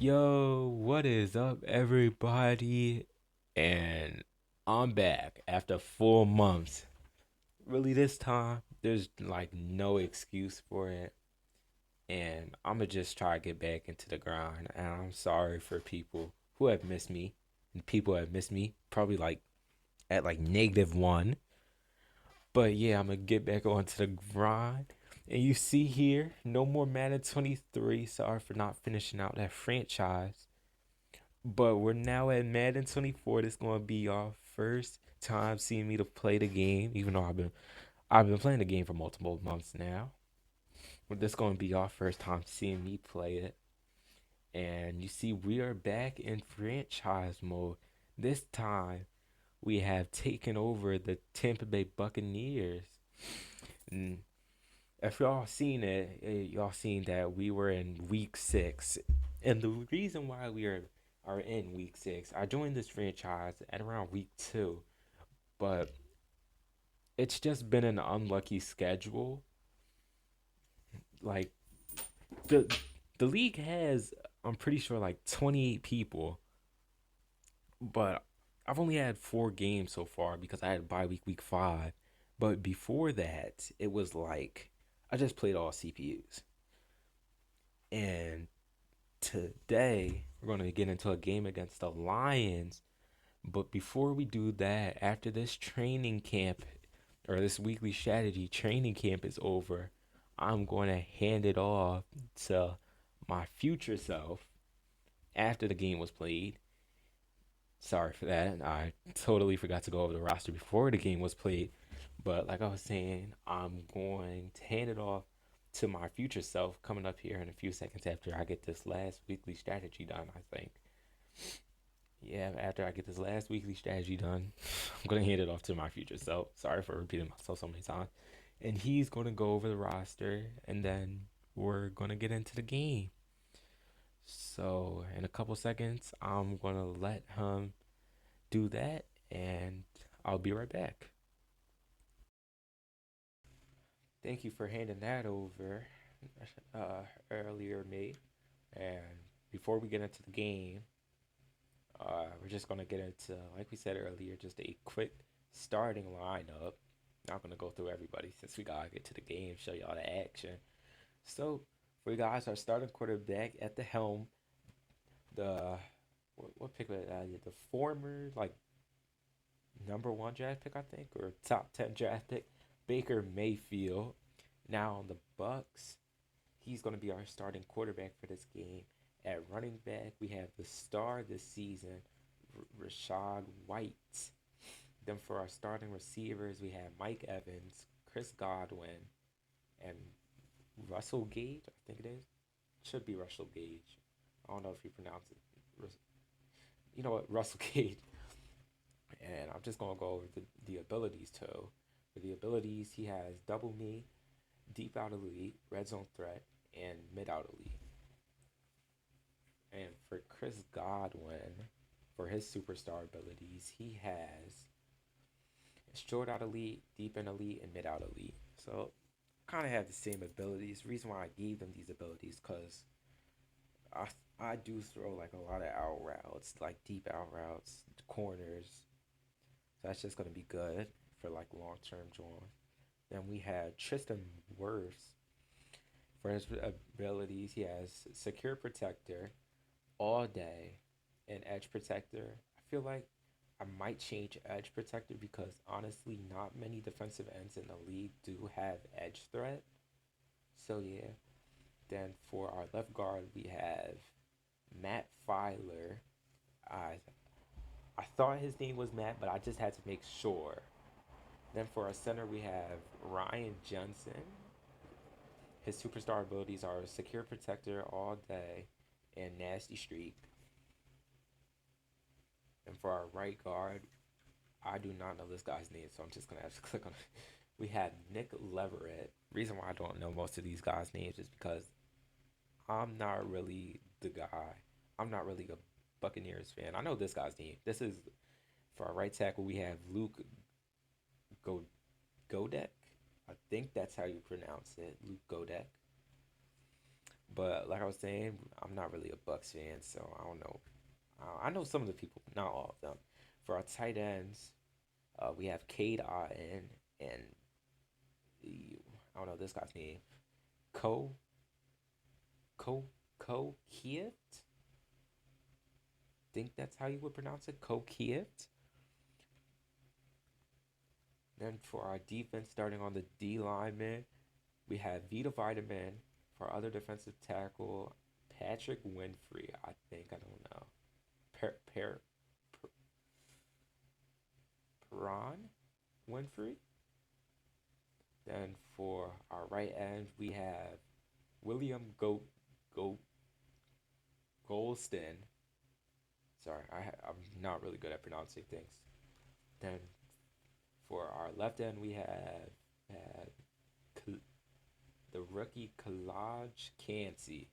Yo, what is up, everybody? And I'm back after 4 months. Really, this time, there's like no excuse for it. And I'm gonna just try to get back into the grind. And I'm sorry for people who have missed me. And people have missed me, probably like at like -1. But yeah, I'm gonna get back onto the grind. And you see here, no more Madden 23. Sorry for not finishing out that franchise. But we're now at Madden 24. This is gonna be our first time seeing me to play the game, even though I've been playing the game for multiple months now. But this is gonna be our first time seeing me play it. And you see, we are back in franchise mode. This time, we have taken over the Tampa Bay Buccaneers. And if y'all seen it, y'all seen that we were in week 6, and the reason why we are in week 6, I joined this franchise at around week 2, but it's just been an unlucky schedule. Like the the league has, I'm pretty sure, like 28 people, but I've only had 4 games so far because I had bye week 5. But before that, it was like I just played all CPUs. And today we're going to get into a game against the Lions. But before we do that, after this training camp or this weekly strategy training camp is over, I'm going to hand it off to my future self after the game was played. Sorry for that. I totally forgot to go over the roster before the game was played. But like I was saying, I'm going to hand it off to my future self coming up here in a few seconds after I get this last weekly strategy done, I think. Yeah, after I get this last weekly strategy done, I'm going to hand it off to my future self. Sorry for repeating myself so many times. And he's going to go over the roster, and then we're going to get into the game. So, in a couple seconds, I'm going to let him do that, and I'll be right back. Thank you for handing that over earlier, mate. And before we get into the game, we're just gonna get into, like we said earlier, just a quick starting lineup. Not gonna go through everybody since we gotta get to the game, show y'all the action. So, for you guys, our starting quarterback at the helm, the what pick was it? The former like number 1 draft pick, I think, or top 10 draft pick, Baker Mayfield. Now on the Bucks, he's going to be our starting quarterback for this game. At running back, we have the star this season, Rashad White. Then for our starting receivers, we have Mike Evans, Chris Godwin, and Russell Gage. I think it is. Should be Russell Gage. I don't know if you pronounce it. You know what, Russell Gage. And I'm just gonna go over the abilities too. For the abilities, he has double me, deep out elite, red zone threat, and mid out elite. And for Chris Godwin, for his superstar abilities, he has short out elite, deep in elite, and mid out elite. So kind of have the same abilities. The reason why I gave them these abilities because I I do throw like a lot of out routes, like deep out routes, corners. So that's just gonna be good for like long term drawing. Then we had Tristan Wirfs. For his abilities, he has secure protector, all day, and edge protector. I feel like I might change edge protector because honestly, not many defensive ends in the league do have edge threat. So yeah. Then for our left guard, we have Matt Filer. I I thought his name was Matt, but I just had to make sure. Then for our center, we have Ryan Johnson. His superstar abilities are secure protector all day and nasty streak. And for our right guard, I do not know this guy's name, so I'm just gonna have to click on it. We had Nick Leverett. Reason why I don't know most of these guys' names is because I'm not really the guy. I'm not really a Buccaneers fan. I know this guy's name. This is for our right tackle. We have Luke Go Godek. I think that's how you pronounce it, Luke Godek. But like I was saying, I'm not really a Bucks fan, so I don't know. I know some of the people, not all of them. For our tight ends, we have Cade Otton and I don't know this guy's name. Ko Ko Ko Kieft. Think that's how you would pronounce it. Ko Kieft. Then for our defense, starting on the D lineman, we have Vita Vitamin. For our other defensive tackle, Patrick Winfrey. I think I don't know. Per, per, Peron Winfrey. Then for our right end, we have William Go Golston. Sorry, I'm not really good at pronouncing things. Then for our left end, we have had the rookie Kalaj Cansey.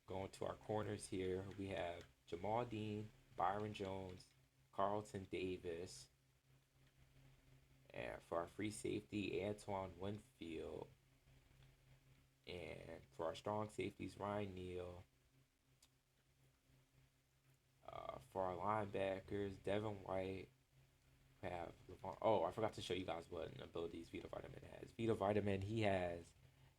Going to our corners here, we have Jamal Dean, Byron Jones, Carlton Davis, and for our free safety, Antoine Winfield, and for our strong safeties, Ryan Neal. For our linebackers, Devin White, have Levon. Oh, I forgot to show you guys what abilities Vita Vitamin has. Vita Vitamin, he has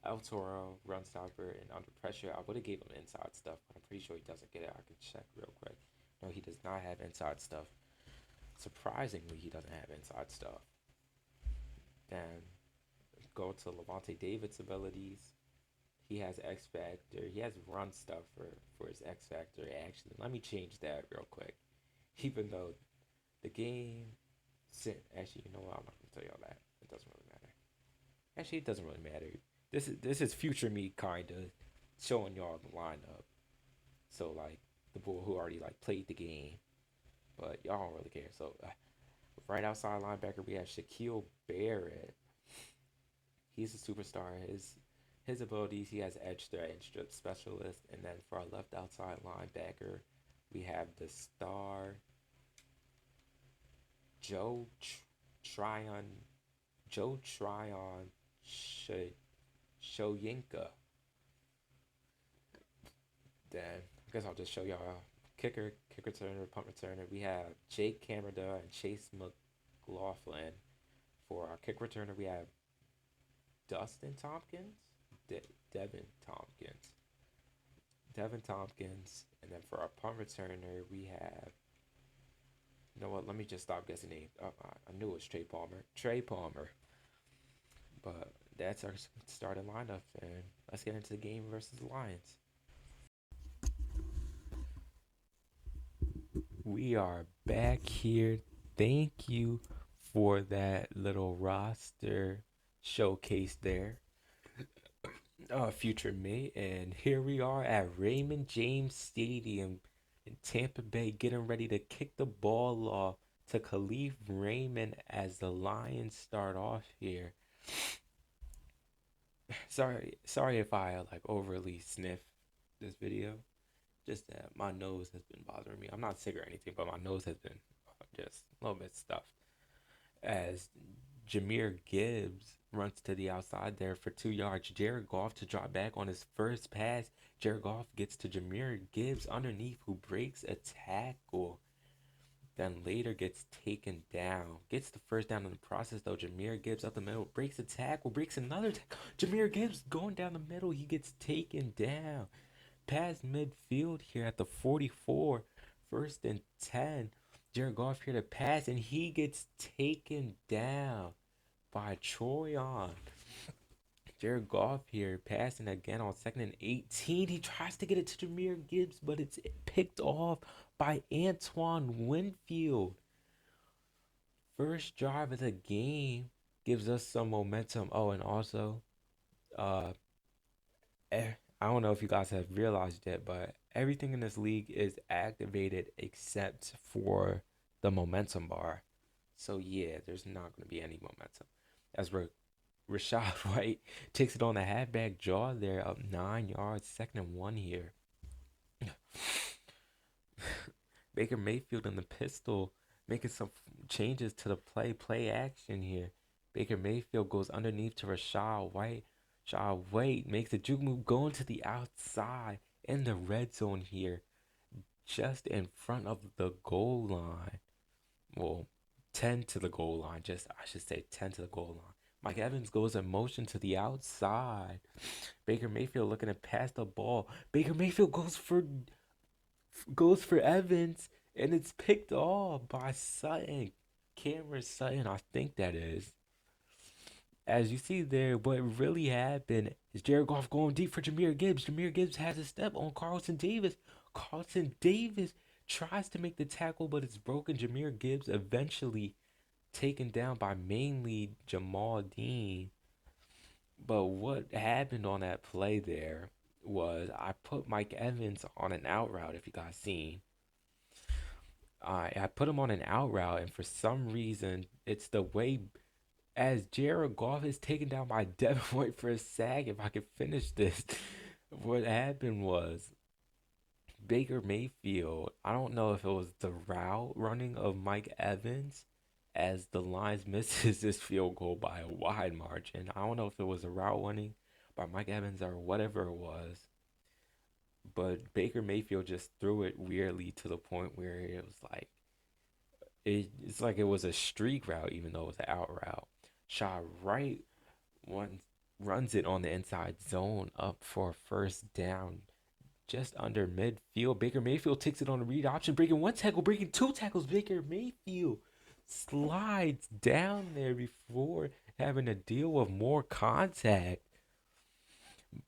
El Toro, run stopper, and under pressure. I would have gave him inside stuff, but I'm pretty sure he doesn't get it. I can check real quick. No, he does not have inside stuff. Surprisingly, he doesn't have inside stuff. Then go to Levante David's abilities. He has X Factor. He has run stuff for his X Factor. Actually, let me change that real quick. Even though the game, actually, you know what? I'm not gonna tell y'all that. It doesn't really matter. Actually, it doesn't really matter. This is future me kind of showing y'all the lineup. So like the boy who already like played the game, but y'all don't really care. So right outside linebacker we have Shaquille Barrett. He's a superstar. His abilities, he has edge threat and strip specialist. And then for our left outside linebacker, we have the star Joe Tryon Joe Tryon Shoyinka. Then I guess I'll just show y'all kick returner, punt returner. We have Jake Camerda and Chase McLaughlin. For our kick returner, we have Dustin Tompkins, Devin Tompkins, Devin Tompkins, and then for our punt returner, we have. You know what? Let me just stop guessing names. I knew it was Trey Palmer. Trey Palmer. But that's our starting lineup, and let's get into the game versus the Lions. We are back here. Thank you for that little roster showcase there, future me. And here we are at Raymond James Stadium in Tampa Bay, getting ready to kick the ball off to Khalif Raymond as the Lions start off here. Sorry if I like overly sniff this video. Just that my nose has been bothering me. I'm not sick or anything, but my nose has been just a little bit stuffed. As Jameer Gibbs runs to the outside there for 2 yards, Jared Goff to drop back on his first pass. Jared Goff gets to Jameer Gibbs underneath, who breaks a tackle. Then later gets taken down. Gets the first down in the process though. Jameer Gibbs up the middle. Breaks a tackle. Breaks another tackle. Jameer Gibbs going down the middle. He gets taken down. Past midfield here at the 44. First and 10. Jared Goff here to pass. And he gets taken down by Troy. Jared Goff here passing again on 2nd and 18. He tries to get it to Jameer Gibbs, but it's picked off by Antoine Winfield. First drive of the game gives us some momentum. Oh, and also, uh, I don't know if you guys have realized yet, but everything in this league is activated except for the momentum bar. So yeah, there's not going to be any momentum. As Rashad White takes it on the halfback jaw there, up 9 yards, 2nd and 1 here. Baker Mayfield in the pistol making some changes to the play action here. Baker Mayfield goes underneath to Rashad White. Shaw Wait makes a juke move going to the outside in the red zone here, just in front of the goal line. Well, 10 to the goal line, just I should say 10 to the goal line. Mike Evans goes in motion to the outside. Baker Mayfield looking to pass the ball. Baker Mayfield goes for Evans, and it's picked off by Sutton. Cameron Sutton, I think that is. As you see there, what really happened is Jared Goff going deep for Jahmyr Gibbs. Jahmyr Gibbs has a step on Carlton Davis. Carlton Davis tries to make the tackle, but it's broken. Jahmyr Gibbs eventually taken down by mainly Jamal Dean. But what happened on that play there was I put Mike Evans on an out route, if you guys seen. I put him on an out route, and for some reason, it's the way as Jared Goff is taken down by Devin White for a sack. If I could finish this, what happened was Baker Mayfield. I don't know if it was the route running of Mike Evans, as the Lions misses this field goal by a wide margin. I don't know if it was a route running by Mike Evans or whatever it was, but Baker Mayfield just threw it weirdly to the point where it was like it's like it was a streak route, even though it was an out route. Shot right one runs it on the inside zone up for a first down just under midfield. Baker Mayfield takes it on a read option, breaking one tackle, breaking two tackles. Baker Mayfield slides down there before having to deal with more contact.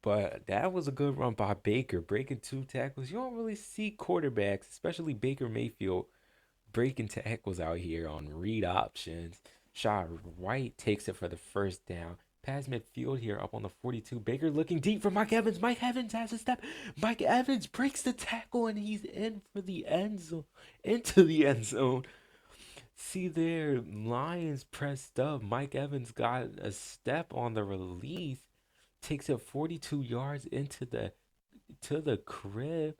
But that was a good run by Baker, breaking two tackles. You don't really see quarterbacks, especially Baker Mayfield, breaking tackles out here on read options. Shot right takes it for the first down. Past midfield here up on the 42. Baker looking deep for Mike Evans. Mike Evans has a step. Mike Evans breaks the tackle and he's in for the end zone. Into the end zone. See there, Lions pressed up. Mike Evans got a step on the release. Takes it 42 yards into the to the crib.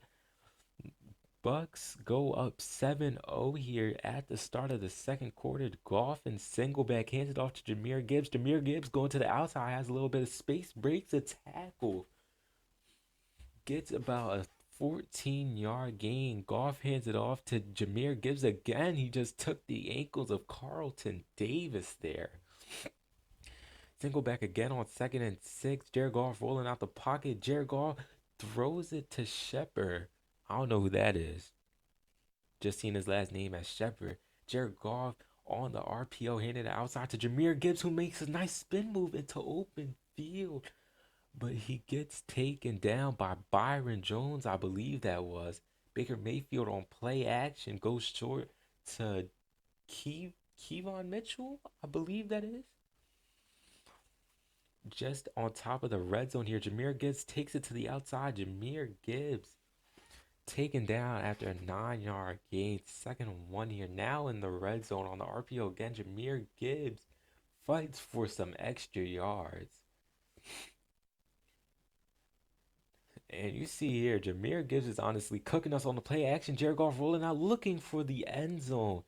Bucks go up 7-0 here at the start of the second quarter. Goff and single back hands it off to Jahmyr Gibbs. Jahmyr Gibbs going to the outside, has a little bit of space, breaks a tackle, gets about a 14-yard gain. Goff hands it off to Jahmyr Gibbs again. He just took the ankles of Carlton Davis there. Single back again on 2nd and 6. Jared Goff rolling out the pocket. Jared Goff throws it to Shepard. I don't know who that is. Just seen his last name as Shepard. Jared Goff on the RPO, handed it outside to Jahmyr Gibbs, who makes a nice spin move into open field. But he gets taken down by Byron Jones, I believe that was. Baker Mayfield on play action goes short to Kevon Mitchell, I believe that is. Just on top of the red zone here, Jahmyr Gibbs takes it to the outside. Jahmyr Gibbs taken down after a 9-yard gain. 2nd and 1 here. Now in the red zone on the RPO again. Jahmyr Gibbs fights for some extra yards. And you see here, Jahmyr Gibbs is honestly cooking us on the play action. Jared Goff rolling out looking for the end zone.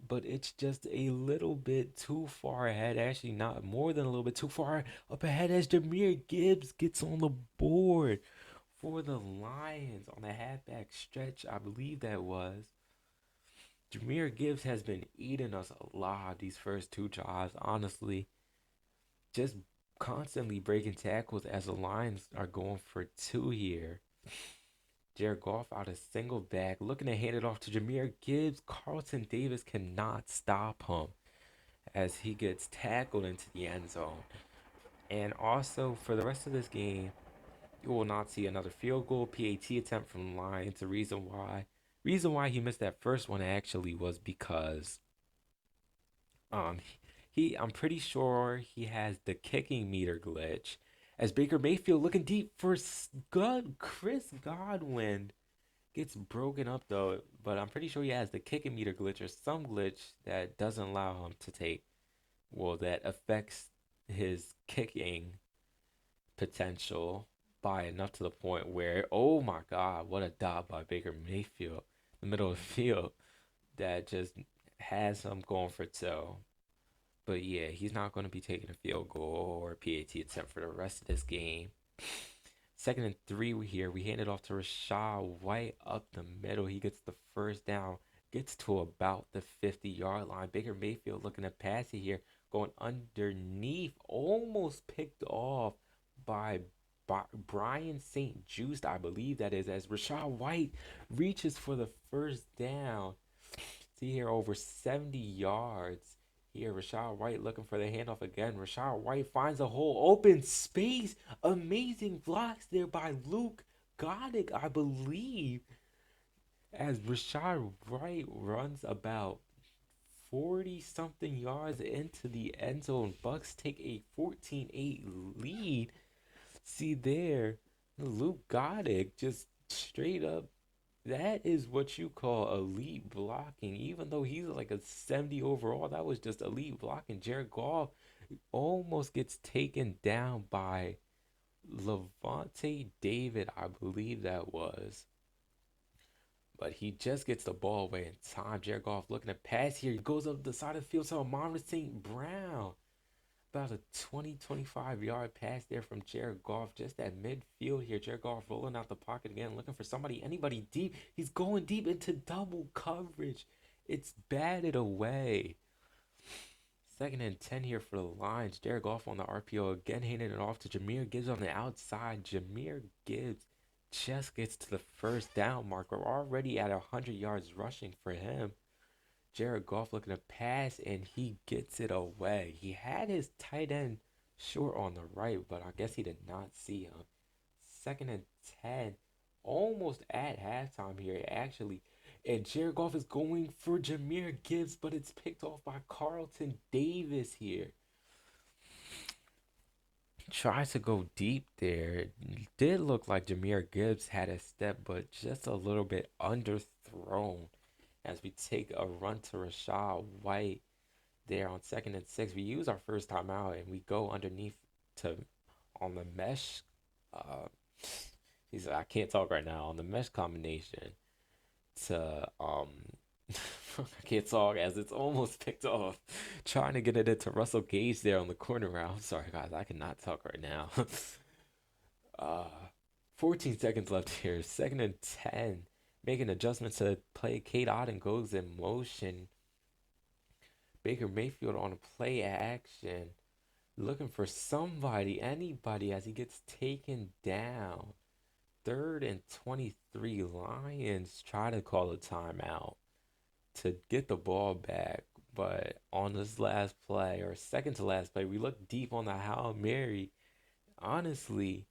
But it's just a little bit too far ahead. Actually, not more than a little bit too far up ahead as Jahmyr Gibbs gets on the board for the Lions on the halfback stretch, I believe that was. Jahmyr Gibbs has been eating us alive these first two drives, honestly. Just constantly breaking tackles as the Lions are going for two here. Jared Goff out a single back, looking to hand it off to Jahmyr Gibbs. Carlton Davis cannot stop him as he gets tackled into the end zone. And also, for the rest of this game, you will not see another field goal, PAT attempt from the Lions. The reason why he missed that first one actually was because um I'm pretty sure he has the kicking meter glitch. As Baker Mayfield looking deep for good Chris Godwin gets broken up though, but I'm pretty sure he has the kicking meter glitch or some glitch that doesn't allow him to take, well, that affects his kicking potential by enough to the point where, oh my God, what a dot by Baker Mayfield, the middle of the field, that just has him going for two. But yeah, he's not going to be taking a field goal or a PAT attempt for the rest of this game. Second and three here. We hand it off to Rashad White up the middle. He gets the first down, gets to about the 50-yard line. Baker Mayfield looking to pass it here, going underneath, almost picked off by Brian St. Just, I believe that is, as Rashad White reaches for the first down. See here, over 70 yards. Here, Rashad White looking for the handoff again. Rashad White finds a whole open space. Amazing blocks there by Luke Goddick, I believe, as Rashad White runs about 40 something yards into the end zone. Bucks take a 14-8 lead. See there, Luke Goddick just straight up, that is what you call elite blocking. Even though he's like a 70 overall, that was just elite blocking. Jared Goff almost gets taken down by Levante David, I believe that was. But he just gets the ball away in time. Jared Goff looking to pass here. He goes up the side of the field to Amon St. Brown. About a 25 yard pass there from Jared Goff, just at midfield here. Jared Goff rolling out the pocket again, looking for anybody deep. He's going deep into double coverage. It's batted away. Second and 10 here for the Lions. Jared Goff on the RPO again, handing it off to Jahmyr Gibbs on the outside. Jahmyr Gibbs just gets to the first down mark. We're already at 100 yards rushing for him. Jared Goff looking to pass, and he gets it away. He had his tight end short on the right, but I guess he did not see him. Second and 10, almost at halftime here, actually. And Jared Goff is going for Jahmyr Gibbs, but it's picked off by Carlton Davis here. Tries to go deep there. It did look like Jahmyr Gibbs had a step, but just a little bit underthrown as we take a run to Rashad White there on second and six. We use our first time out and we go underneath to on the mesh. Uh, I can't talk right now on the mesh combination to I can't talk as it's almost picked off. Trying to get it into Russell Gage there on the corner route. I'm sorry guys, I cannot talk right now. uh 14 seconds left here. Second and 10. Making adjustments to play. Kate Otten goes in motion. Baker Mayfield on a play action. Looking for anybody as he gets taken down. Third and 23. Lions try to call a timeout to get the ball back. But on this last play, or second to last play, we look deep on the Hail Mary. Honestly,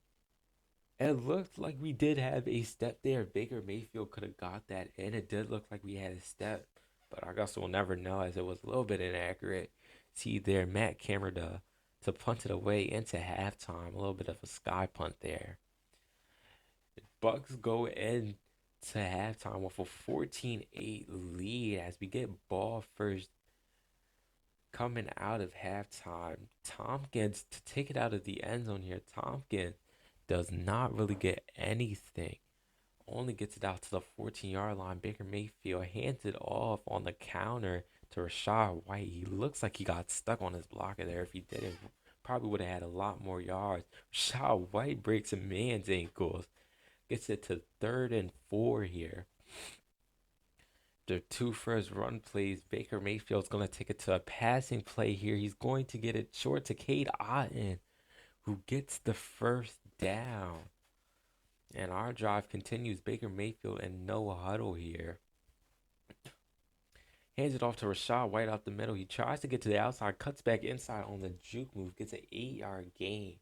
it looked like we did have a step there. Baker Mayfield could have got that in. It did look like we had a step, but I guess we'll never know as it was a little bit inaccurate. See there, Matt Cameron to punt it away into halftime. A little bit of a sky punt there. Bucks go in to halftime with a 14-8 lead as we get ball first coming out of halftime. Tompkins to take it out of the end zone here. Tompkins does not really get anything. Only gets it out to the 14-yard line. Baker Mayfield hands it off on the counter to Rashad White. He looks like he got stuck on his blocker there. If he didn't, probably would have had a lot more yards. Rashad White breaks a man's ankles. Gets it to third and 4 here. Their two first run plays. Baker Mayfield's going to take it to a passing play here. He's going to get it short to Cade Otton, who gets the first down. And our drive continues. Baker Mayfield and no huddle here. Hands it off to Rashad White out the middle. He tries to get to the outside, cuts back inside on the juke move, gets an 8-yard gain.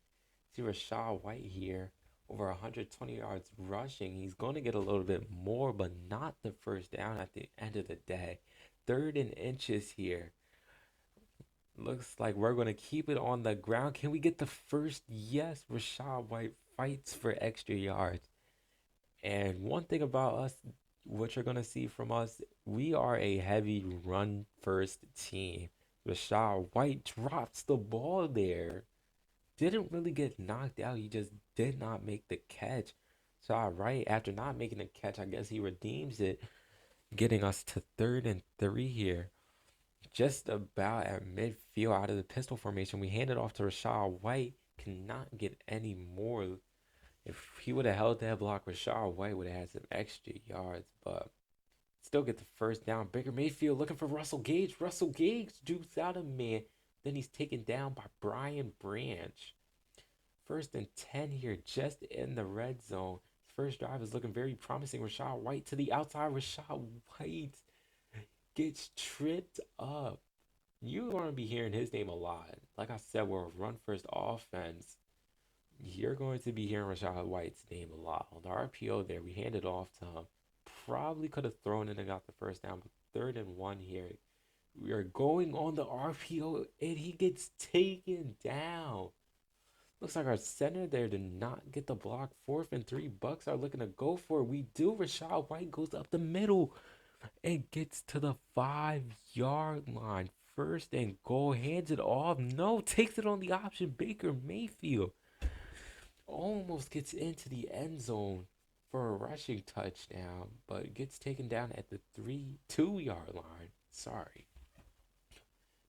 See Rashad White here, over 120 yards rushing. He's going to get a little bit more, but not the first down at the end of the day. Third and inches here. Looks like we're going to keep it on the ground. Can we get the first? Yes, Rashad White fights for extra yards. And one thing about us, what you're going to see from us, we are a heavy run first team. Rashad White drops the ball there. Didn't really get knocked out. He just did not make the catch. So, right after not making the catch, I guess he redeems it, getting us to third and 3 here. Just about at midfield out of the pistol formation, we hand it off to Rashad White. Cannot get any more. If he would have held that block, Rashad White would have had some extra yards, but still get the first down. Baker Mayfield looking for Russell Gage. Russell Gage jukes out a man. Then he's taken down by Brian Branch. First and 10 here, just in the red zone. His first drive is looking very promising. Rashad White to the outside. Rashad White gets tripped up. You're going to be hearing his name a lot. Like I said, we're a run first offense. You're going to be hearing Rashad White's name a lot. On the RPO there, we handed off to him. Probably could have thrown it and got the first down, but 3rd and 1 here. We are going on the RPO and he gets taken down. Looks like our center there did not get the block. 4th and 3. Bucks are looking to go for it. We do. Rashad White goes up the middle and gets to the 5-yard line. 1st and goal. Hands it off. No, takes it on the option. Baker Mayfield almost gets into the end zone for a rushing touchdown, but gets taken down at the 2-yard line. Sorry.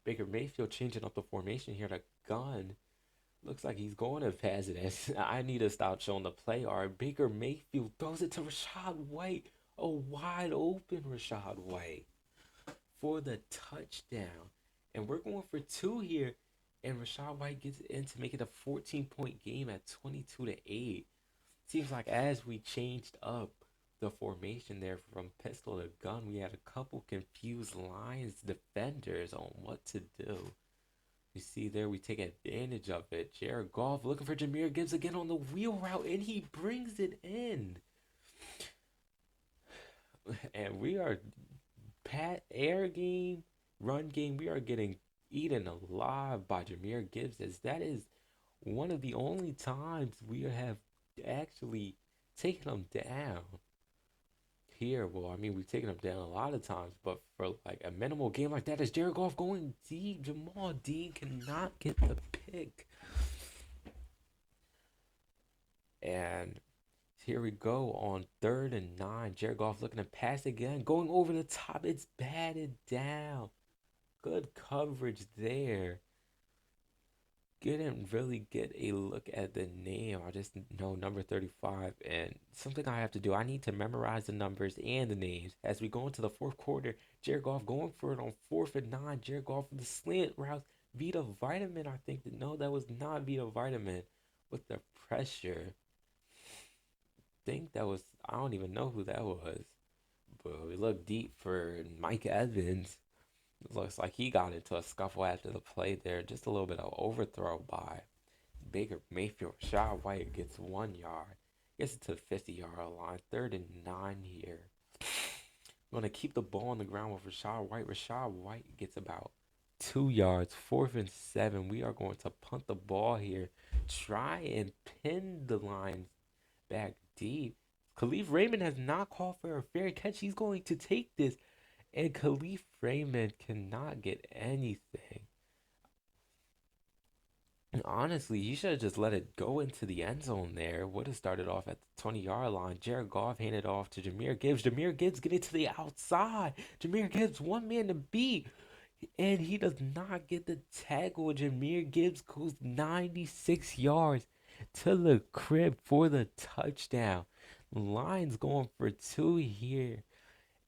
Baker Mayfield changing up the formation here to gun. Looks like he's going to pass it. As I need to stop showing the play art. Baker Mayfield throws it to Rashad White. A wide open Rashad White for the touchdown. And we're going for 2 here. And Rashad White gets in to make it a 14-point game at 22-8. Seems like as we changed up the formation there from pistol to gun, we had a couple confused Lions defenders on what to do. You see there, we take advantage of it. Jared Goff looking for Jahmyr Gibbs again on the wheel route, and he brings it in. And we are air game, run game. We are getting eaten alive by Jahmyr Gibbs, as that is one of the only times we have actually taken him down here. Well, I mean, we've taken him down a lot of times, but for like a minimal game like that, is Jared Goff going deep? Jamal Dean cannot get the pick. And here we go on 3rd and 9. Jared Goff looking to pass again, going over the top. It's batted down. Good coverage there. Didn't really get a look at the name. I just know number 35. And something I have to do, I need to memorize the numbers and the names. As we go into the fourth quarter, Jared Goff going for it on 4th and 9. Jared Goff with the slant route. Vita Vitamin, I think. No, that was not Vita Vitamin with the pressure. Think that was, I don't even know who that was. But we look deep for Mike Evans. It looks like he got into a scuffle after the play there. Just a little bit of overthrow by Baker Mayfield. Rashad White gets 1 yard. Gets it to the 50-yard line. 3rd and 9 here. Going to keep the ball on the ground with Rashad White. Rashad White gets about 2 yards. 4th and 7. We are going to punt the ball here. Try and pin the Lions back deep. Khalif Raymond has not called for a fair catch. He's going to take this. And Khalif Raymond cannot get anything. And honestly, he should have just let it go into the end zone there. Would have started off at the 20-yard line. Jared Goff handed off to Jahmyr Gibbs. Jahmyr Gibbs getting to the outside. Jahmyr Gibbs, one man to beat. And he does not get the tackle. Jahmyr Gibbs goes 96 yards to the crib for the touchdown. Lions going for 2 here.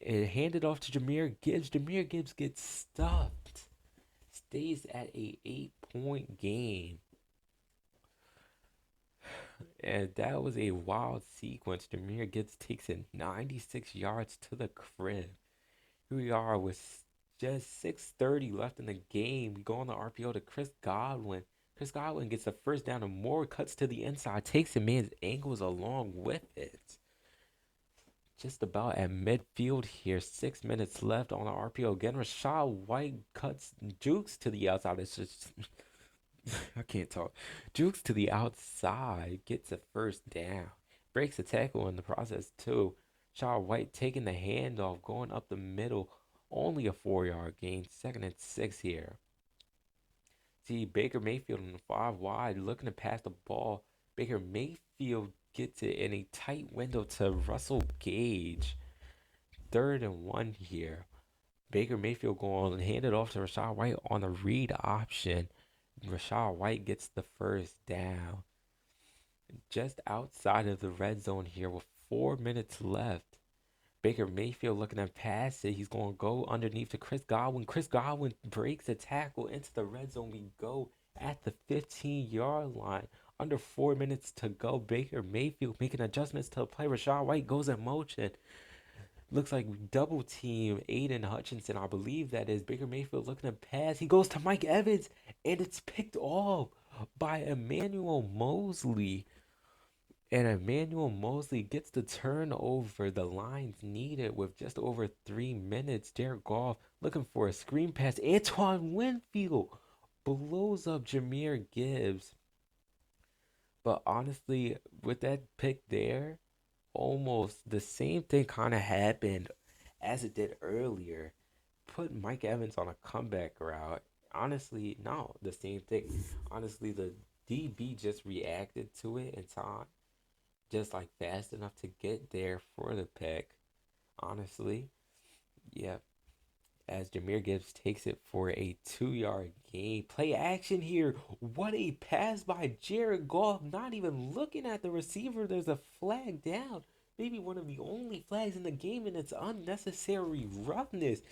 And handed off to Jahmyr Gibbs. Jahmyr Gibbs gets stuffed. Stays at a 8-point game. And that was a wild sequence. Jahmyr Gibbs takes it 96 yards to the crib. Here we are with just 6:30 left in the game. We go on the RPO to Chris Godwin. Chris Godwin gets the first down and more, cuts to the inside, takes the man's ankles along with it. Just about at midfield here. 6 minutes left on the RPO. Again, Rashad White cuts, jukes to the outside. It's just, I can't talk. Jukes to the outside, gets a first down. Breaks a tackle in the process, too. Rashad White taking the handoff, going up the middle. Only a 4-yard gain. 2nd and 6 here. See, Baker Mayfield on the 5 wide, looking to pass the ball. Baker Mayfield gets it in a tight window to Russell Gage. 3rd and 1 here. Baker Mayfield going to hand it off to Rashad White on a read option. Rashad White gets the first down just outside of the red zone here with 4 minutes left. Baker Mayfield looking to pass it. He's going to go underneath to Chris Godwin. Chris Godwin breaks a tackle into the red zone. We go at the 15-yard line. Under 4 minutes to go. Baker Mayfield making adjustments to the play. Rashad White goes in motion. Looks like double team Aiden Hutchinson. I believe that is Baker Mayfield looking to pass. He goes to Mike Evans, and it's picked off by Emmanuel Mosley. And Emmanuel Mosley gets the turnover the lines needed with just over 3 minutes. Jared Goff looking for a screen pass. Antoine Winfield blows up Jahmyr Gibbs. But honestly, with that pick there, almost the same thing kind of happened as it did earlier. Put Mike Evans on a comeback route. Honestly, no, the same thing. Honestly, the DB just reacted to it in time, just like fast enough to get there for the pick. Honestly, yeah. As Jahmyr Gibbs takes it for a 2 yard gain. Play action here. What a pass by Jared Goff. Not even looking at the receiver. There's a flag down. Maybe one of the only flags in the game, and it's unnecessary roughness.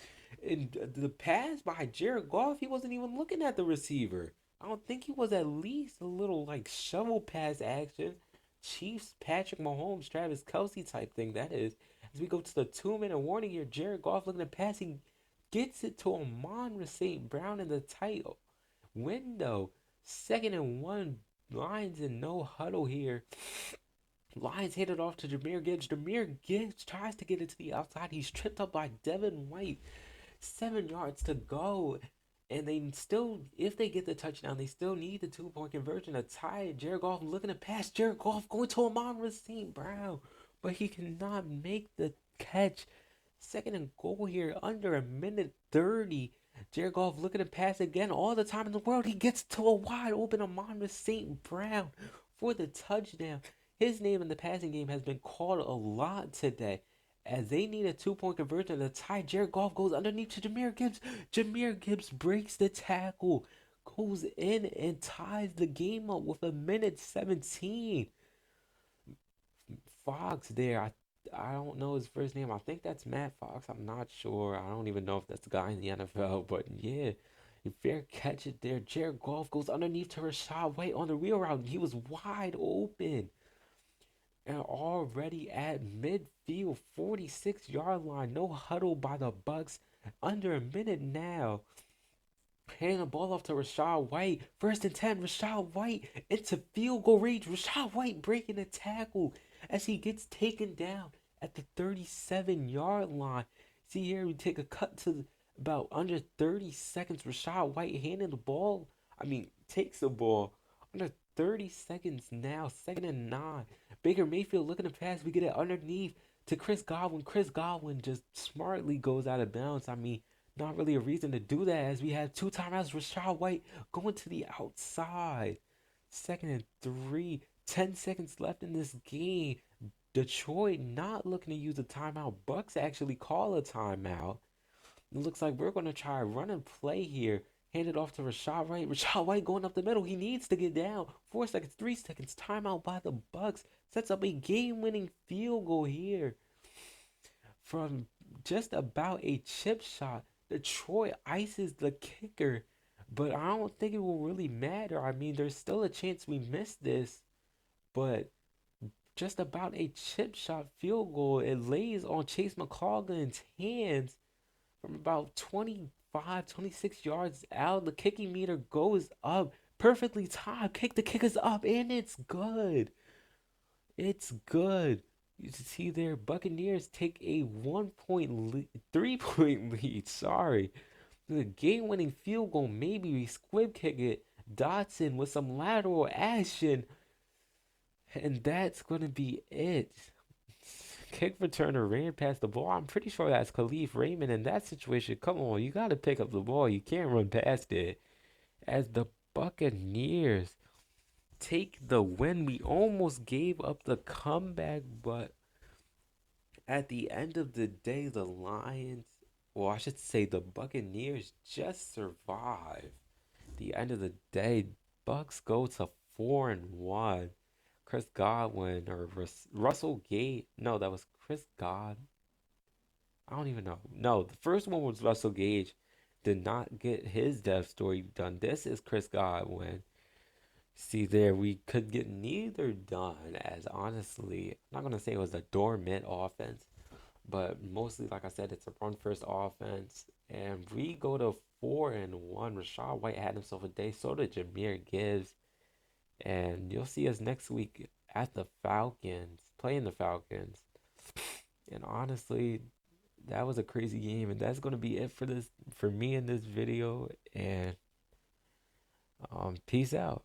And the pass by Jared Goff, he wasn't even looking at the receiver. I don't think he was at least a little like shovel pass action. Chiefs, Patrick Mahomes, Travis Kelsey type thing, that is. As we go to the 2 minute warning here, Jared Goff looking at passing gets it to Amon St. Brown in the tight window. 2nd and 1. Lions in no huddle here. Lions hand it off to Jahmyr Gibbs. Jahmyr Gibbs tries to get it to the outside. He's tripped up by Devin White. 7 yards to go. And they still, if they get the touchdown, they still need the 2 point conversion to tie it. Jared Goff looking to pass. Jared Goff going to Amon St. Brown. But he cannot make the catch. 2nd and goal here, under a minute 30. Jared Goff looking to pass again all the time in the world. He gets to a wide open Amon St. Brown for the touchdown. His name in the passing game has been called a lot today, as they need a 2 point conversion to tie. Jared Goff goes underneath to Jahmyr Gibbs. Jahmyr Gibbs breaks the tackle, goes in and ties the game up with a minute 17. Fox there. I don't know his first name. I think that's Matt Fox. I'm not sure. I don't even know if that's the guy in the NFL. But yeah, fair catch it there. Jared Goff goes underneath to Rashad White on the wheel route. He was wide open. And already at midfield, 46-yard line. No huddle by the Bucks. Under a minute now. Handing the ball off to Rashad White. 1st and 10. Rashad White into field goal range. Rashad White breaking a tackle as he gets taken down at the 37-yard line. See here, we take a cut to about under 30 seconds. Rashad White handing the ball. Takes the ball. Under 30 seconds now. 2nd and 9. Baker Mayfield looking to pass. We get it underneath to Chris Godwin. Chris Godwin just smartly goes out of bounds. Not really a reason to do that, as we have 2 timeouts. Rashad White going to the outside. 2nd and 3. 10 seconds left in this game. Detroit not looking to use a timeout. Bucks actually call a timeout. It looks like we're going to try run and play here. Hand it off to Rashad White. Rashad White going up the middle. He needs to get down. 4 seconds, 3 seconds. Timeout by the Bucks. Sets up a game-winning field goal here from just about a chip shot. Detroit ices the kicker, but I don't think it will really matter. There's still a chance we miss this, but just about a chip shot field goal. It lays on Chase McColgan's hands from about 25, 26 yards out. The kicking meter goes up. Perfectly timed. The kick is up, and it's good. It's good. You see there, Buccaneers take a 1 point lead, 3 point lead. Sorry. The game winning field goal. Maybe we squib kick it. Dotson with some lateral action. And that's going to be it. Kick returner ran past the ball. I'm pretty sure that's Khalif Raymond in that situation. Come on, you got to pick up the ball. You can't run past it. As the Buccaneers take the win, we almost gave up the comeback, but at the end of the day, the Lions well, I should say the Buccaneers just survived. The end of the day, Bucks go to 4-1. Chris Godwin or Russell Gate. No, that was Chris God. I don't even know. No, the first one was Russell Gage. Did not get his death story done. This is Chris Godwin. See there, we could get neither done. As honestly, I'm not gonna say it was a dormant offense, but mostly, like I said, it's a run first offense. And we go to 4-1. Rashad White had himself a day. So did Jameer Gibbs. And you'll see us next week at the Falcons, playing the Falcons. And honestly, that was a crazy game. And that's gonna be it for me in this video. And peace out.